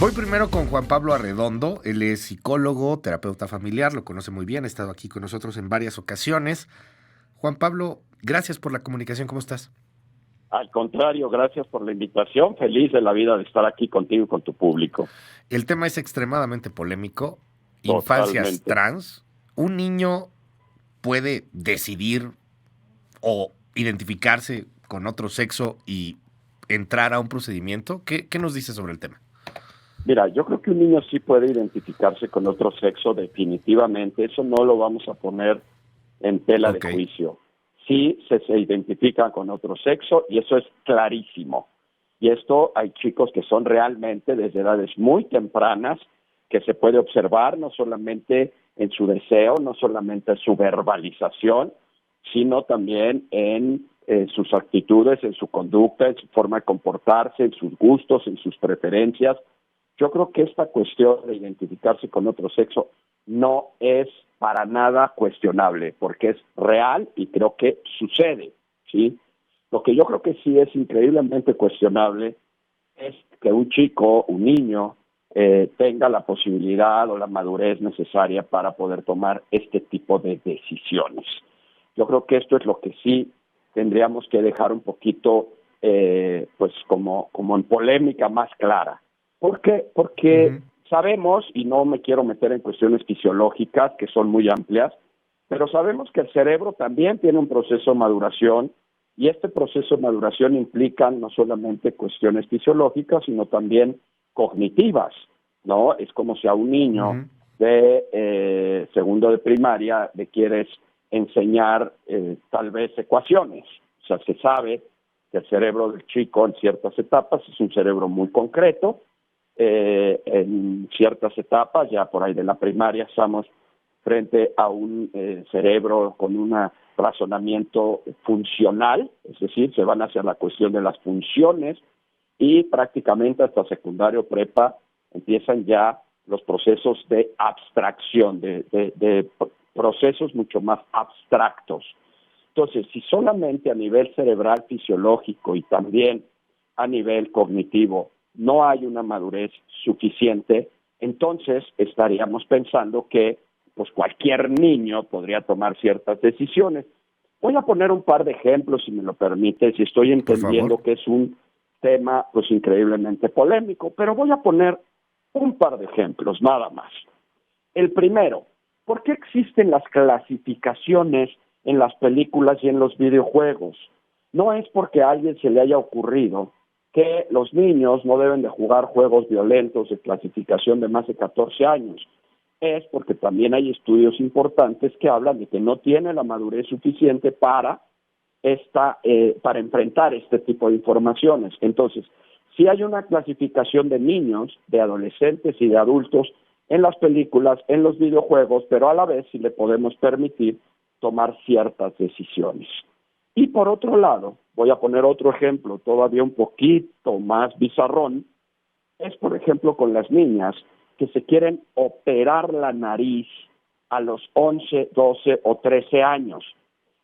Voy primero con Juan Pablo Arredondo. Él es psicólogo, terapeuta familiar, lo conoce muy bien, ha estado aquí con nosotros en varias ocasiones. Juan Pablo, gracias por la comunicación, ¿cómo estás? Al contrario, gracias por la invitación. Feliz de la vida de estar aquí contigo y con tu público. El tema es extremadamente polémico. Infancias Totalmente. trans. ¿Un niño puede decidir o identificarse con otro sexo y entrar a un procedimiento? ¿Qué nos dice sobre el tema? Mira, yo creo que un niño sí puede identificarse con otro sexo definitivamente. Eso no lo vamos a poner en tela de Ok. juicio. Sí se identifica con otro sexo y eso es clarísimo. Y esto hay chicos que son realmente desde edades muy tempranas que se puede observar no solamente en su deseo, no solamente en su verbalización, sino también en sus actitudes, en su conducta, en su forma de comportarse, en sus gustos, en sus preferencias. Yo creo que esta cuestión de identificarse con otro sexo no es para nada cuestionable, porque es real y creo que sucede, ¿sí? Lo que yo creo que sí es increíblemente cuestionable es que un chico, un niño, tenga la posibilidad o la madurez necesaria para poder tomar este tipo de decisiones. Yo creo que esto es lo que sí tendríamos que dejar un poquito, pues como en polémica más clara. ¿Por qué? Porque Ujú. sabemos, y no me quiero meter en cuestiones fisiológicas que son muy amplias, pero sabemos que el cerebro también tiene un proceso de maduración y este proceso de maduración implica no solamente cuestiones fisiológicas, sino también cognitivas, ¿no? Es como si a un niño Ujú. de segundo de primaria le quieres enseñar tal vez ecuaciones. O sea, se sabe que el cerebro del chico en ciertas etapas es un cerebro muy concreto, en ciertas etapas, ya por ahí de la primaria, estamos frente a un cerebro con un razonamiento funcional, es decir, se van hacia la cuestión de las funciones y prácticamente hasta secundario prepa empiezan ya los procesos de abstracción, de procesos mucho más abstractos. Entonces, si solamente a nivel cerebral fisiológico y también a nivel cognitivo no hay una madurez suficiente, entonces estaríamos pensando que pues cualquier niño podría tomar ciertas decisiones. Voy a poner un par de ejemplos, si me lo permites, y estoy Por favor. entendiendo que es un tema pues increíblemente polémico, pero voy a poner un par de ejemplos, nada más. El primero, ¿por qué existen las clasificaciones en las películas y en los videojuegos? No es porque a alguien se le haya ocurrido que los niños no deben de jugar juegos violentos de clasificación de más de 14 años. Es porque también hay estudios importantes que hablan de que no tiene la madurez suficiente para enfrentar este tipo de informaciones. Entonces, sí hay una clasificación de niños, de adolescentes y de adultos en las películas, en los videojuegos, pero a la vez sí le podemos permitir tomar ciertas decisiones. Y por otro lado, voy a poner otro ejemplo todavía un poquito más bizarrón, es por ejemplo con las niñas que se quieren operar la nariz a los 11, 12 o 13 años.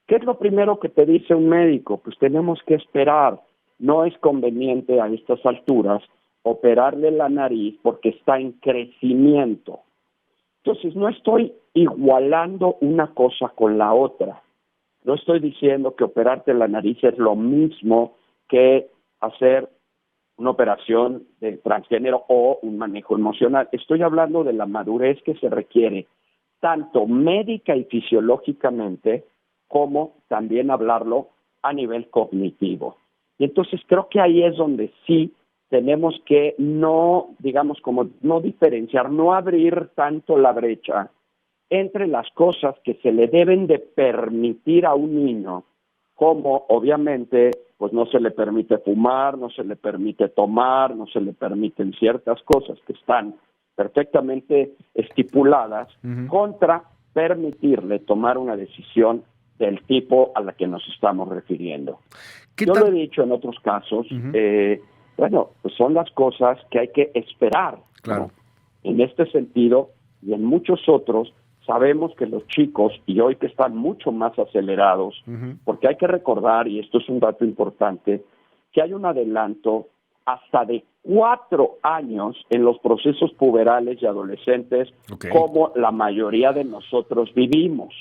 ¿Qué es lo primero que te dice un médico? Pues tenemos que esperar. No es conveniente a estas alturas operarle la nariz porque está en crecimiento. Entonces, no estoy igualando una cosa con la otra. No estoy diciendo que operarte la nariz es lo mismo que hacer una operación de transgénero o un manejo emocional. Estoy hablando de la madurez que se requiere, tanto médica y fisiológicamente, como también hablarlo a nivel cognitivo. Y entonces creo que ahí es donde sí tenemos que no, digamos, como no diferenciar, no abrir tanto la brecha entre las cosas que se le deben de permitir a un niño, como obviamente pues no se le permite fumar, no se le permite tomar, no se le permiten ciertas cosas que están perfectamente estipuladas, Ujú. contra permitirle tomar una decisión del tipo a la que nos estamos refiriendo. ¿Qué Yo lo he tan? dicho en otros casos, Ujú. bueno, pues son las cosas que hay que esperar, Claro. ¿no? En este sentido y en muchos otros, sabemos que los chicos, y hoy que están mucho más acelerados, Ujú. porque hay que recordar, y esto es un dato importante, que hay un adelanto hasta de 4 años en los procesos puberales y adolescentes, Ok. como la mayoría de nosotros vivimos.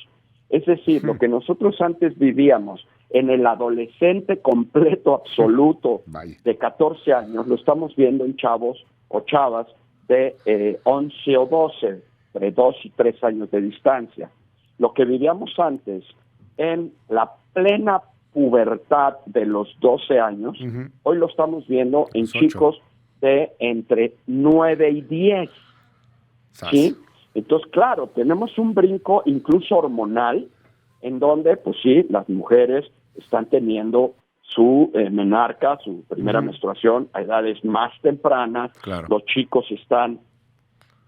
Es decir, lo que nosotros antes vivíamos en el adolescente completo, absoluto, Vaya. de 14 años, lo estamos viendo en chavos o chavas de 11 o 12, entre 2 y 3 años de distancia. Lo que vivíamos antes en la plena pubertad de los 12 años, Ujú. hoy lo estamos viendo en Los 8. chicos de entre 9 y 10, Sas. ¿sí? Entonces, claro, tenemos un brinco incluso hormonal, en donde, pues sí, las mujeres están teniendo su menarca, su primera menstruación a edades más tempranas. Claro. Los chicos están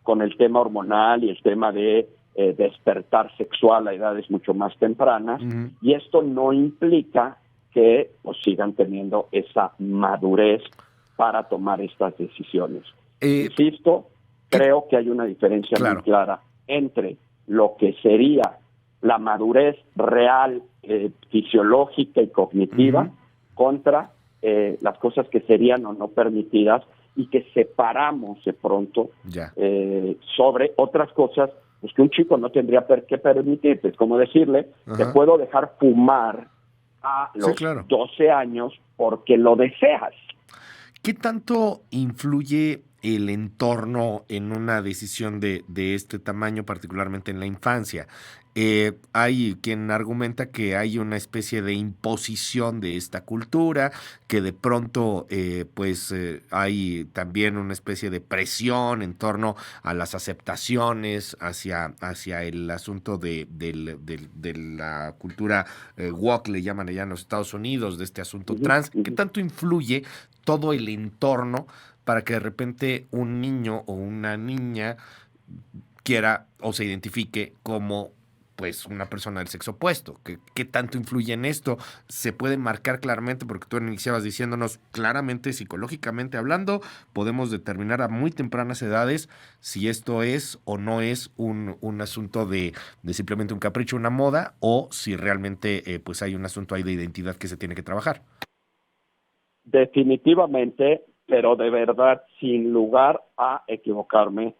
con el tema hormonal y el tema de despertar sexual a edades mucho más tempranas, Ujú. y esto no implica que pues, sigan teniendo esa madurez para tomar estas decisiones. Insisto, creo que hay una diferencia Claro. muy clara entre lo que sería la madurez real, fisiológica y cognitiva, contra las cosas que serían o no permitidas, y que separamos de pronto Ya. sobre otras cosas pues que un chico no tendría que permitirte. Es como decirle, te Ajá. puedo dejar fumar a Sí, los claro. 12 años porque lo deseas. ¿Qué tanto influye el entorno en una decisión de este tamaño, particularmente en la infancia? Hay quien argumenta que hay una especie de imposición de esta cultura, que de pronto hay también una especie de presión en torno a las aceptaciones hacia el asunto de la cultura woke, le llaman allá en los Estados Unidos, de este asunto trans. ¿Qué tanto influye todo el entorno para que de repente un niño o una niña quiera o se identifique como pues una persona del sexo opuesto? ¿Qué tanto influye en esto? Se puede marcar claramente, porque tú iniciabas diciéndonos claramente, psicológicamente hablando, podemos determinar a muy tempranas edades si esto es o no es un asunto de simplemente un capricho, una moda, o si realmente pues hay un asunto ahí de identidad que se tiene que trabajar. Definitivamente, pero de verdad, sin lugar a equivocarme,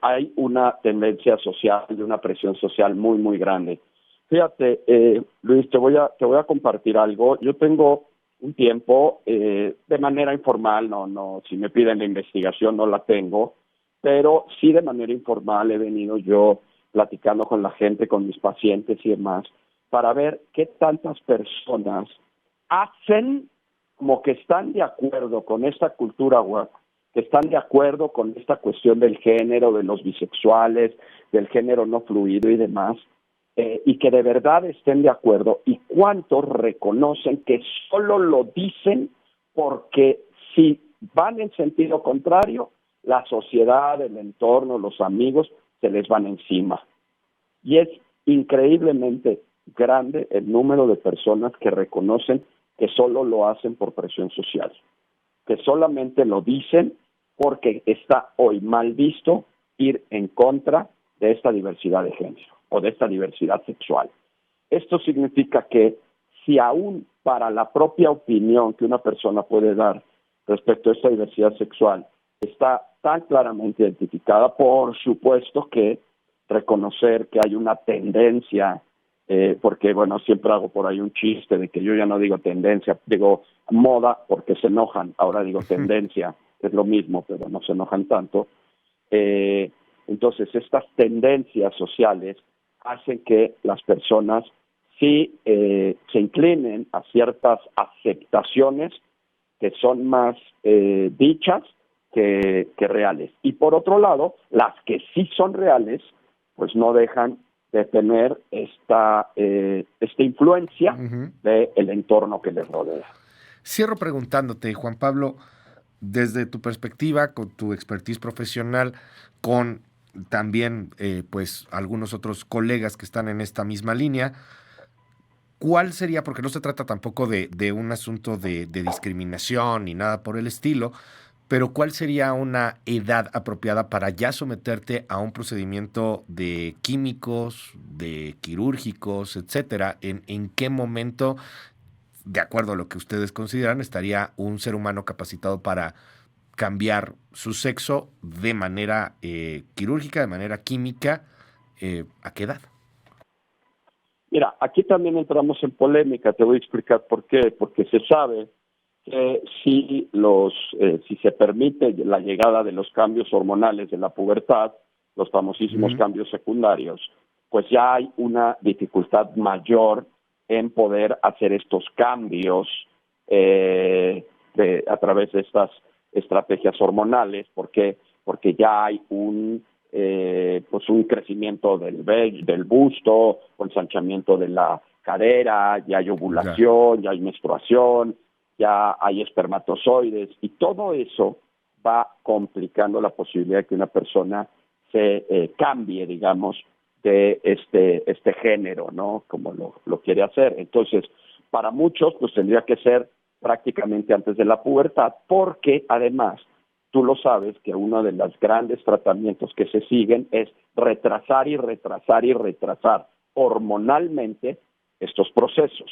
hay una tendencia social y una presión social muy, muy grande. Fíjate, Luis, te voy a compartir algo. Yo tengo un tiempo, de manera informal, no, si me piden la investigación no la tengo, pero sí de manera informal he venido yo platicando con la gente, con mis pacientes y demás, para ver qué tantas personas hacen como que están de acuerdo con esta cultura woke, que están de acuerdo con esta cuestión del género, de los bisexuales, del género no fluido y demás, y que de verdad estén de acuerdo, y cuántos reconocen que solo lo dicen porque si van en sentido contrario, la sociedad, el entorno, los amigos se les van encima. Y es increíblemente grande el número de personas que reconocen que solo lo hacen por presión social, que solamente lo dicen porque está hoy mal visto ir en contra de esta diversidad de género o de esta diversidad sexual. Esto significa que si aún para la propia opinión que una persona puede dar respecto a esta diversidad sexual está tan claramente identificada, por supuesto que reconocer que hay una tendencia, porque bueno, siempre hago por ahí un chiste de que yo ya no digo tendencia, digo moda porque se enojan, ahora digo tendencia, es lo mismo, pero no se enojan tanto. Entonces, estas tendencias sociales hacen que las personas sí se inclinen a ciertas aceptaciones que son más dichas que reales. Y por otro lado, las que sí son reales, pues no dejan de tener esta influencia del entorno que les rodea. Cierro preguntándote, Juan Pablo, desde tu perspectiva, con tu expertise profesional, con también pues algunos otros colegas que están en esta misma línea, ¿cuál sería, porque no se trata tampoco de un asunto de discriminación ni nada por el estilo, pero cuál sería una edad apropiada para ya someterte a un procedimiento de químicos, de quirúrgicos, etcétera? ¿En qué momento de acuerdo a lo que ustedes consideran, estaría un ser humano capacitado para cambiar su sexo de manera quirúrgica, de manera química, ¿a qué edad? Mira, aquí también entramos en polémica, te voy a explicar por qué, porque se sabe que si se permite la llegada de los cambios hormonales de la pubertad, los famosísimos cambios secundarios, pues ya hay una dificultad mayor en poder hacer estos cambios a través de estas estrategias hormonales, porque ya hay pues un crecimiento del busto, o ensanchamiento de la cadera, ya hay ovulación, ya hay menstruación, ya hay espermatozoides, y todo eso va complicando la posibilidad de que una persona se cambie, digamos, de este género, ¿no? Como lo quiere hacer. Entonces, para muchos, pues tendría que ser prácticamente antes de la pubertad, porque además, tú lo sabes, que uno de los grandes tratamientos que se siguen es retrasar y retrasar y retrasar hormonalmente estos procesos.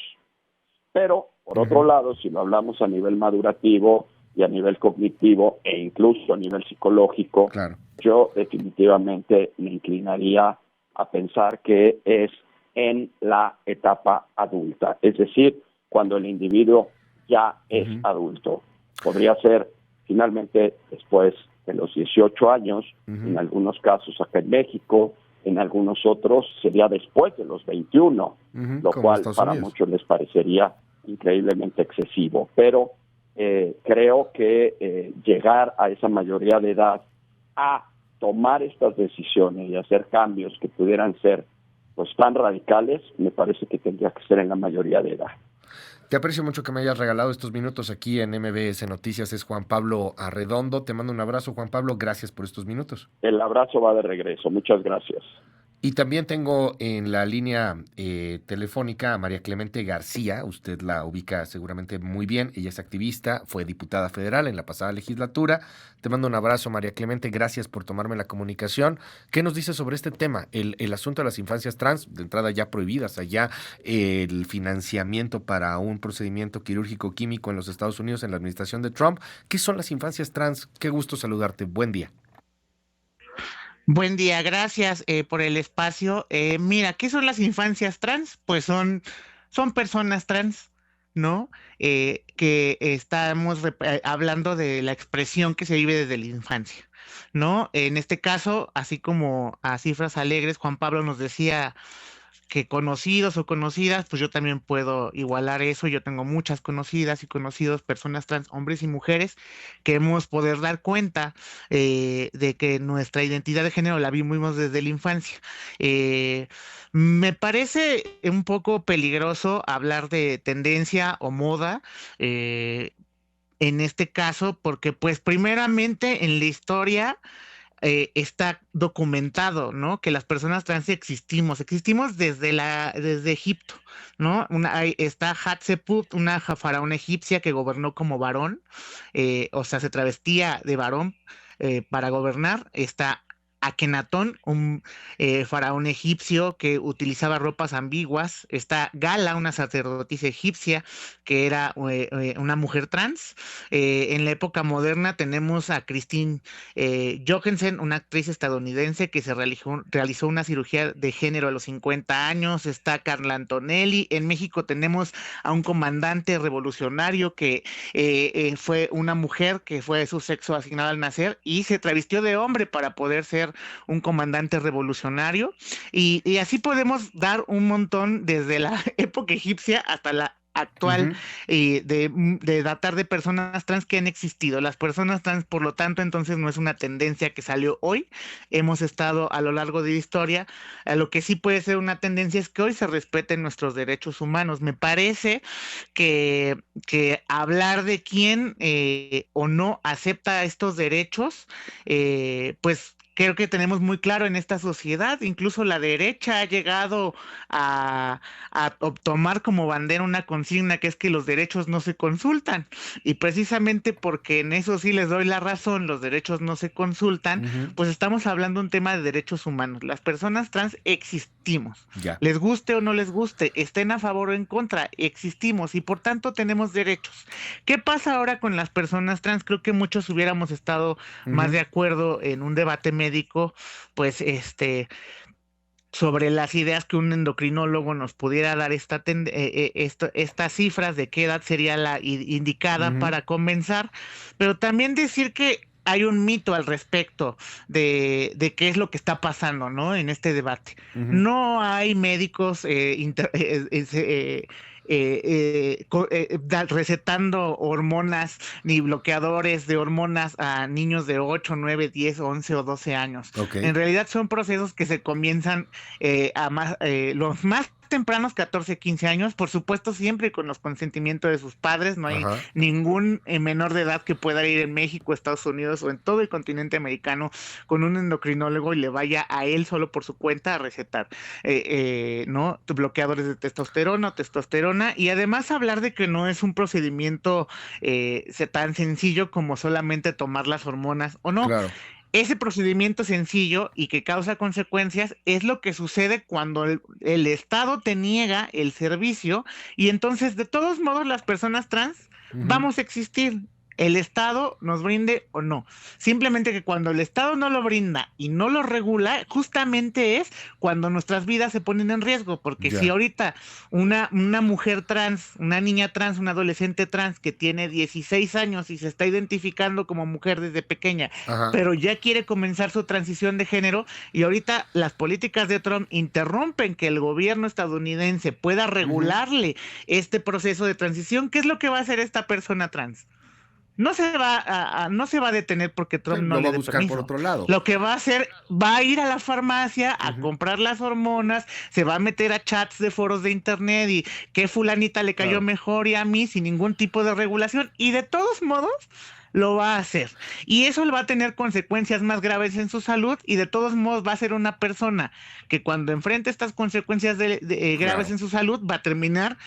Pero, por otro lado, si lo hablamos a nivel madurativo y a nivel cognitivo e incluso a nivel psicológico, Claro. yo definitivamente me inclinaría a pensar que es en la etapa adulta, es decir, cuando el individuo ya es adulto. Podría ser finalmente después de los 18 años, en algunos casos acá en México, en algunos otros sería después de los 21, lo cual para muchos les parecería increíblemente excesivo, pero creo que llegar a esa mayoría de edad a tomar estas decisiones y hacer cambios que pudieran ser pues tan radicales, me parece que tendría que ser en la mayoría de edad. Te aprecio mucho que me hayas regalado estos minutos aquí en MBS Noticias. Es Juan Pablo Arredondo. Te mando un abrazo, Juan Pablo. Gracias por estos minutos. El abrazo va de regreso. Muchas gracias. Y también tengo en la línea telefónica a María Clemente García. Usted la ubica seguramente muy bien. Ella es activista, fue diputada federal en la pasada legislatura. Te mando un abrazo, María Clemente. Gracias por tomarme la comunicación. ¿Qué nos dice sobre este tema? El asunto de las infancias trans, de entrada ya prohibidas, allá el financiamiento para un procedimiento quirúrgico químico en los Estados Unidos en la administración de Trump. ¿Qué son las infancias trans? Qué gusto saludarte. Buen día. Buen día, gracias por el espacio. Mira, ¿qué son las infancias trans? Pues son personas trans, ¿no? Que estamos hablando de la expresión que se vive desde la infancia, ¿no? En este caso, así como a cifras alegres, Juan Pablo nos decía que conocidos o conocidas, pues yo también puedo igualar eso. Yo tengo muchas conocidas y conocidos, personas trans, hombres y mujeres, que hemos poder dar cuenta de que nuestra identidad de género la vimos desde la infancia. Me parece un poco peligroso hablar de tendencia o moda. En este caso, porque pues primeramente en la historia está documentado, ¿no? Que las personas trans existimos desde Egipto, ¿no? Está Hatshepsut, una faraona egipcia que gobernó como varón, o sea, se travestía de varón para gobernar. Está Akenatón, un faraón egipcio que utilizaba ropas ambiguas. Está Gala, una sacerdotisa egipcia que era una mujer trans. En la época moderna tenemos a Christine Jorgensen, una actriz estadounidense que realizó una cirugía de género a los 50 años. Está Carla Antonelli. En México tenemos a un comandante revolucionario que fue una mujer que fue su sexo asignado al nacer y se travestió de hombre para poder ser un comandante revolucionario. Y así podemos dar un montón desde la época egipcia hasta la actual, de datar de personas trans que han existido. Las personas trans, por lo tanto, entonces no es una tendencia que salió hoy. Hemos estado a lo largo de la historia. Lo que sí puede ser una tendencia es que hoy se respeten nuestros derechos humanos. Me parece que hablar de quién o no acepta estos derechos, pues creo que tenemos muy claro en esta sociedad, incluso la derecha ha llegado a tomar como bandera una consigna que es que los derechos no se consultan, y precisamente porque en eso sí les doy la razón, los derechos no se consultan, Ujú. pues estamos hablando de un tema de derechos humanos. Las personas trans existimos, Ya. les guste o no les guste, estén a favor o en contra, existimos y por tanto tenemos derechos. ¿Qué pasa ahora con las personas trans? Creo que muchos hubiéramos estado más Ujú. de acuerdo en un debate médico, pues sobre las ideas que un endocrinólogo nos pudiera dar estas cifras de qué edad sería la indicada Ujú. para comenzar, pero también decir que hay un mito al respecto de qué es lo que está pasando, ¿no? En este debate. Ujú. No hay médicos recetando hormonas ni bloqueadores de hormonas a niños de 8, 9, 10, 11 o 12 años. Ok. En realidad son procesos que se comienzan los más tempranos, 14, 15 años, por supuesto siempre con los consentimientos de sus padres. No hay Ajá. ningún menor de edad que pueda ir en México, Estados Unidos o en todo el continente americano con un endocrinólogo y le vaya a él solo por su cuenta a recetar ¿no? bloqueadores de testosterona o testosterona, y además hablar de que no es un procedimiento tan sencillo como solamente tomar las hormonas o no. Claro. Ese procedimiento sencillo y que causa consecuencias es lo que sucede cuando el Estado te niega el servicio, y entonces de todos modos las personas trans Ujú. vamos a existir. El Estado nos brinde o no. Simplemente que cuando el Estado no lo brinda y no lo regula, justamente es cuando nuestras vidas se ponen en riesgo. Porque si Ya. ahorita una mujer trans, una niña trans, una adolescente trans que tiene 16 años y se está identificando como mujer desde pequeña, Ajá. pero ya quiere comenzar su transición de género, y ahorita las políticas de Trump interrumpen que el gobierno estadounidense pueda Ujú. regularle este proceso de transición, ¿qué es lo que va a hacer esta persona trans? No se va a detener porque Sí, Trump no lo va le a dé buscar por permiso. otro lado. Lo que va a hacer, va a ir a la farmacia a Ujú. comprar las hormonas, se va a meter a chats de foros de internet y que fulanita le cayó Claro. mejor y a mí sin ningún tipo de regulación, y de todos modos lo va a hacer. Y eso le va a tener consecuencias más graves en su salud, y de todos modos va a ser una persona que cuando enfrente estas consecuencias graves Claro. en su salud va a terminar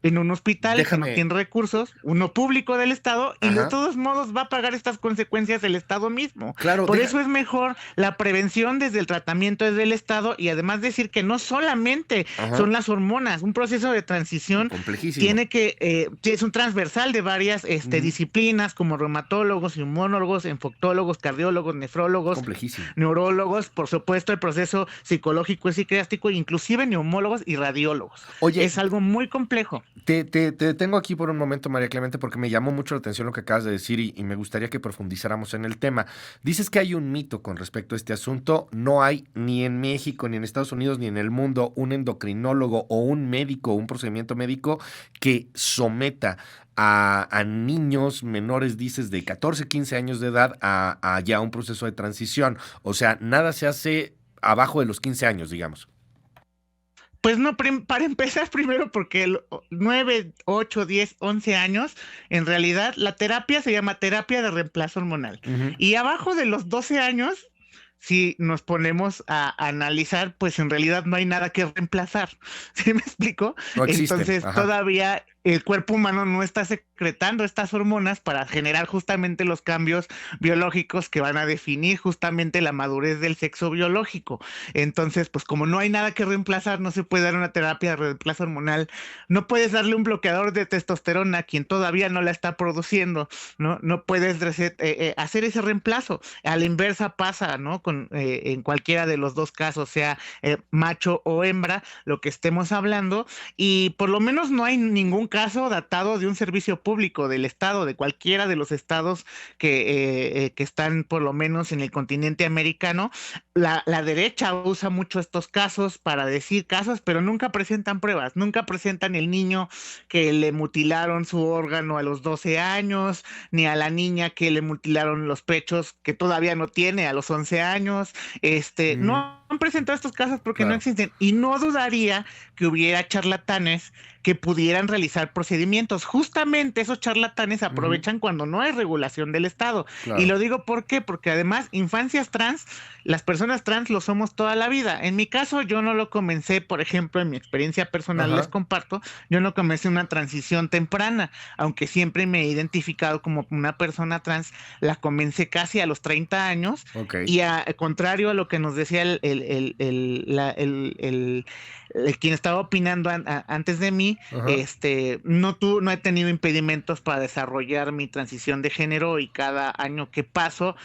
en un hospital que no Déjame. tiene recursos, uno público del Estado, y de Ajá. todos modos va a pagar estas consecuencias el Estado mismo. Claro, Por deja. eso es mejor la prevención desde el tratamiento desde el Estado, y además decir que no solamente Ajá. son las hormonas, un proceso de transición Complejísimo. es un transversal de varias Ujú. disciplinas como reumatólogos, inmunólogos, infectólogos, cardiólogos, nefrólogos, Complejísimo. neurólogos, por supuesto el proceso psicológico y psiquiátrico, inclusive neumólogos y radiólogos. Oye, Es algo muy complejo. te detengo aquí por un momento, María Clemente, porque me llamó mucho la atención lo que acabas de decir y me gustaría que profundizáramos en el tema. Dices que hay un mito con respecto a este asunto. No hay ni en México, ni en Estados Unidos, ni en el mundo un endocrinólogo o un médico, un procedimiento médico que someta a niños menores, dices, de 14, 15 años de edad a ya un proceso de transición. O sea, nada se hace abajo de los 15 años, digamos. Pues no, para empezar primero, porque 9, 8, 10, 11 años, en realidad la terapia se llama terapia de reemplazo hormonal. Ujú. Y abajo de los 12 años, si nos ponemos a analizar, pues en realidad no hay nada que reemplazar. ¿Sí me explico? No existen. Entonces Ajá. todavía el cuerpo humano no está secretando estas hormonas para generar justamente los cambios biológicos que van a definir justamente la madurez del sexo biológico. Entonces, pues como no hay nada que reemplazar, no se puede dar una terapia de reemplazo hormonal. No puedes darle un bloqueador de testosterona a quien todavía no la está produciendo, ¿no? No puedes hacer ese reemplazo. A la inversa pasa, ¿no? En cualquiera de los dos casos, sea macho o hembra, lo que estemos hablando, y por lo menos no hay ningún caso datado de un servicio público del Estado, de cualquiera de los estados que están por lo menos en el continente americano. La derecha usa mucho estos casos para decir casos, pero nunca presentan pruebas, nunca presentan el niño que le mutilaron su órgano a los 12 años, ni a la niña que le mutilaron los pechos que todavía no tiene a los 11 años. Ujú. No han presentado estos casos porque no Claro. existen, y no dudaría que hubiera charlatanes que pudieran realizar procedimientos. Justamente justamente esos charlatanes aprovechan cuando no hay regulación del Estado. Claro. Y lo digo ¿por qué? Porque además, infancias trans, las personas trans lo somos toda la vida. En mi caso, yo no lo comencé, por ejemplo, en mi experiencia personal les Ajá. comparto, yo no comencé una transición temprana, aunque siempre me he identificado como una persona trans, la comencé casi a los 30 años, Ok. y contrario a lo que nos decía quien estaba opinando antes de mí, Ajá. no he tenido impedimentos para desarrollar mi transición de género, y cada año que paso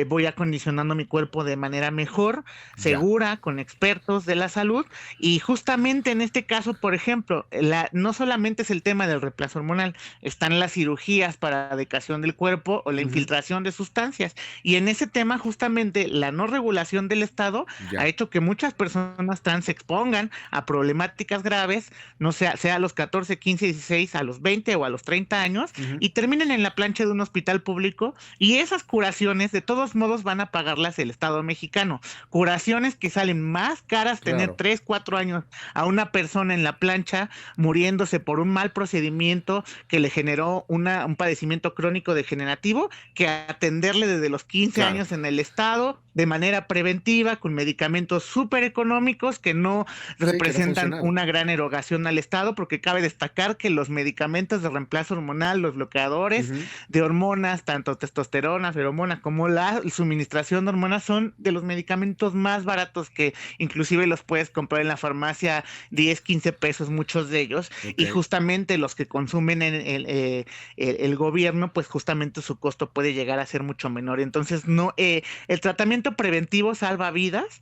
voy acondicionando mi cuerpo de manera mejor, Ya. segura, con expertos de la salud. Y justamente en este caso, por ejemplo, no solamente es el tema del reemplazo hormonal, están las cirugías para dedicación del cuerpo o la Ujú. infiltración de sustancias. Y en ese tema, justamente, la no regulación del Estado ha Ya. hecho que muchas personas trans se expongan a problemáticas graves, no sea a los 14, 15, 16, a los 20 o a los 30 años, Ujú. y terminen en la plancha de un hospital público, y esas curaciones de todos modos van a pagarlas el Estado mexicano. Curaciones que salen más caras tener Claro. 3, 4 años a una persona en la plancha muriéndose por un mal procedimiento que le generó un padecimiento crónico degenerativo, que atenderle desde los 15 Claro. años en el Estado de manera preventiva con medicamentos súper económicos que no Sí, que no representan funcionaron. una gran erogación al Estado, porque cabe destacar que los medicamentos de reemplazo hormonal, los bloqueadores Ujú. de hormonas, tanto testosterona, feromona, como la suministración de hormonas, son de los medicamentos más baratos, que inclusive los puedes comprar en la farmacia 10, 15 pesos, muchos de ellos, Ok. y justamente los que consumen en el gobierno, pues justamente su costo puede llegar a ser mucho menor. Entonces, no, el tratamiento preventivo salva vidas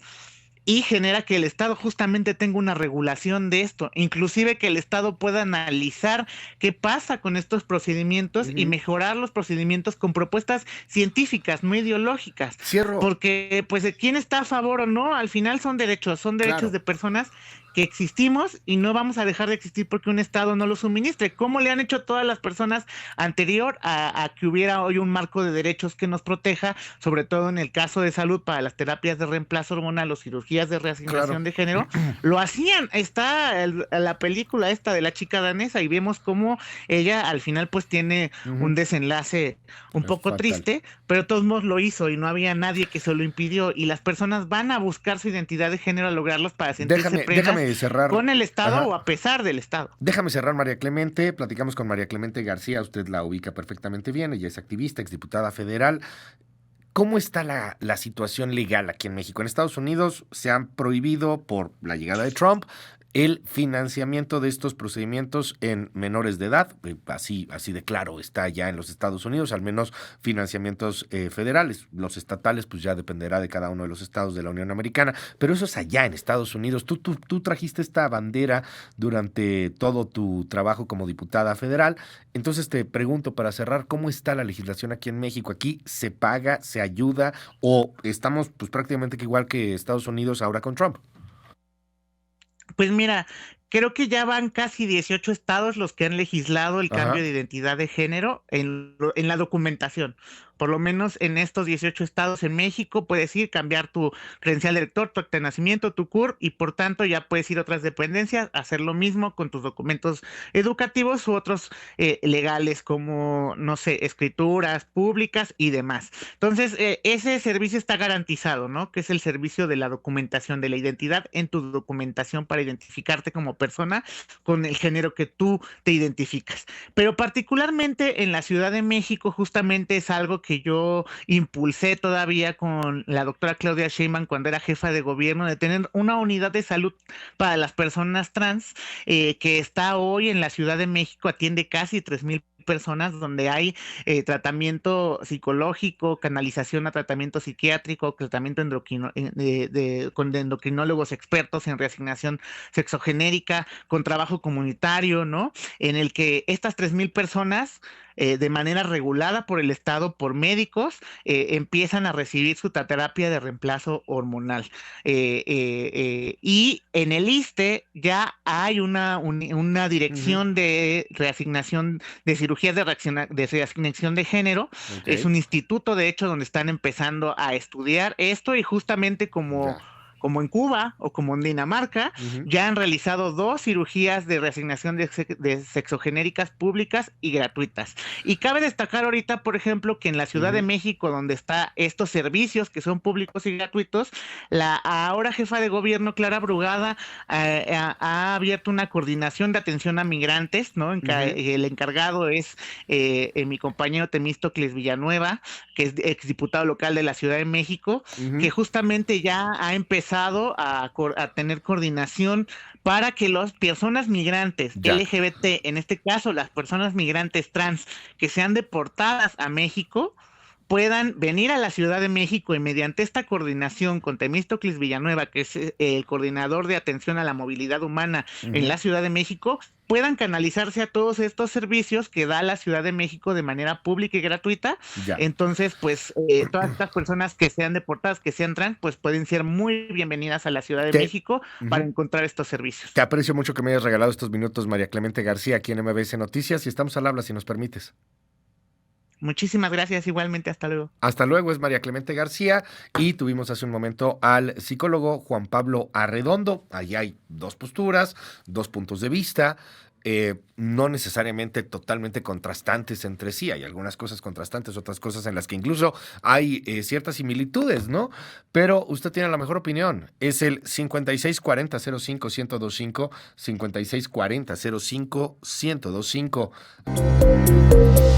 y genera que el Estado justamente tenga una regulación de esto, inclusive que el Estado pueda analizar qué pasa con estos procedimientos y Ujú. mejorar los procedimientos con propuestas científicas, no ideológicas, Cierro. porque pues de quién está a favor o no, al final son derechos Claro. de personas que existimos, y no vamos a dejar de existir porque un Estado no lo suministre, como le han hecho todas las personas anterior a que hubiera hoy un marco de derechos que nos proteja, sobre todo en el caso de salud para las terapias de reemplazo hormonal o cirugías de Claro. reasignación de género. Lo hacían. Está la película esta de la chica danesa, y vemos cómo ella al final pues tiene Ujú. un desenlace un poco Fatal. triste, pero de todos modos lo hizo y no había nadie que se lo impidió, y las personas van a buscar su identidad de género a lograrlos para sentirse plenas Déjame cerrar. con el Estado Ajá. o a pesar del Estado. Déjame cerrar, María Clemente. Platicamos con María Clemente García. Usted la ubica perfectamente bien. Ella es activista, exdiputada federal. ¿Cómo está la situación legal aquí en México? En Estados Unidos se han prohibido por la llegada de Trump el financiamiento de estos procedimientos en menores de edad. Así de claro está ya en los Estados Unidos, al menos financiamientos federales. Los estatales pues ya dependerá de cada uno de los estados de la Unión Americana, pero eso es allá en Estados Unidos. Tú trajiste esta bandera durante todo tu trabajo como diputada federal. Entonces te pregunto, para cerrar, ¿cómo está la legislación aquí en México? ¿Aquí se paga, se ayuda o estamos pues prácticamente que igual que Estados Unidos ahora con Trump? Pues mira, creo que ya van casi 18 estados los que han legislado el cambio Ajá. de identidad de género en la documentación. Por lo menos en estos 18 estados en México puedes ir, cambiar tu credencial de elector, tu acta de nacimiento, tu CURP, y por tanto ya puedes ir a otras dependencias, hacer lo mismo con tus documentos educativos u otros legales, como, no sé, escrituras públicas y demás. Entonces, ese servicio está garantizado, ¿no? Que es el servicio de la documentación de la identidad en tu documentación para identificarte como persona con el género que tú te identificas. Pero particularmente en la Ciudad de México, justamente es algo que yo impulsé todavía con la doctora Claudia Sheinbaum cuando era jefa de gobierno, de tener una unidad de salud para las personas trans, que está hoy en la Ciudad de México, atiende casi 3,000 personas, donde hay tratamiento psicológico, canalización a tratamiento psiquiátrico, tratamiento con endocrinólogos expertos en reasignación sexogenérica, con trabajo comunitario, ¿no? En el que estas 3,000 personas, de manera regulada por el Estado, por médicos, empiezan a recibir su terapia de reemplazo hormonal. Y en el ISSSTE ya hay una Ujú. dirección de reasignación de cirugías de reasignación de género. Ok. Es un instituto, de hecho, donde están empezando a estudiar esto, y justamente como Ya. como en Cuba o como en Dinamarca, ya han realizado 2 cirugías de reasignación de sexogenéricas públicas y gratuitas. Y cabe destacar ahorita, por ejemplo, que en la Ciudad de México, donde está estos servicios que son públicos y gratuitos, la ahora jefa de gobierno, Clara Brugada, ha abierto una coordinación de atención a migrantes, ¿no? El encargado es mi compañero Temístocles Villanueva, que es exdiputado local de la Ciudad de México, que justamente ya ha empezado a tener coordinación para que las personas migrantes LGBT, en este caso las personas migrantes trans que sean deportadas a México, puedan venir a la Ciudad de México y mediante esta coordinación con Temístocles Villanueva, que es el coordinador de atención a la movilidad humana en la Ciudad de México, puedan canalizarse a todos estos servicios que da la Ciudad de México de manera pública y gratuita. Entonces, pues, todas estas personas que sean deportadas, que sean trans, pues pueden ser muy bienvenidas a la Ciudad de México para encontrar estos servicios. Te aprecio mucho que me hayas regalado estos minutos, María Clemente García, aquí en MBS Noticias, y estamos al habla, si nos permites. Muchísimas gracias, igualmente, hasta luego. Hasta luego, es María Clemente García, y tuvimos hace un momento al psicólogo Juan Pablo Arredondo. Ahí hay 2 posturas, 2 puntos de vista, no necesariamente totalmente contrastantes entre sí. Hay algunas cosas contrastantes, otras cosas en las que incluso hay ciertas similitudes, ¿no? Pero usted tiene la mejor opinión. Es el 5640-05-1025, 5640-05-1025.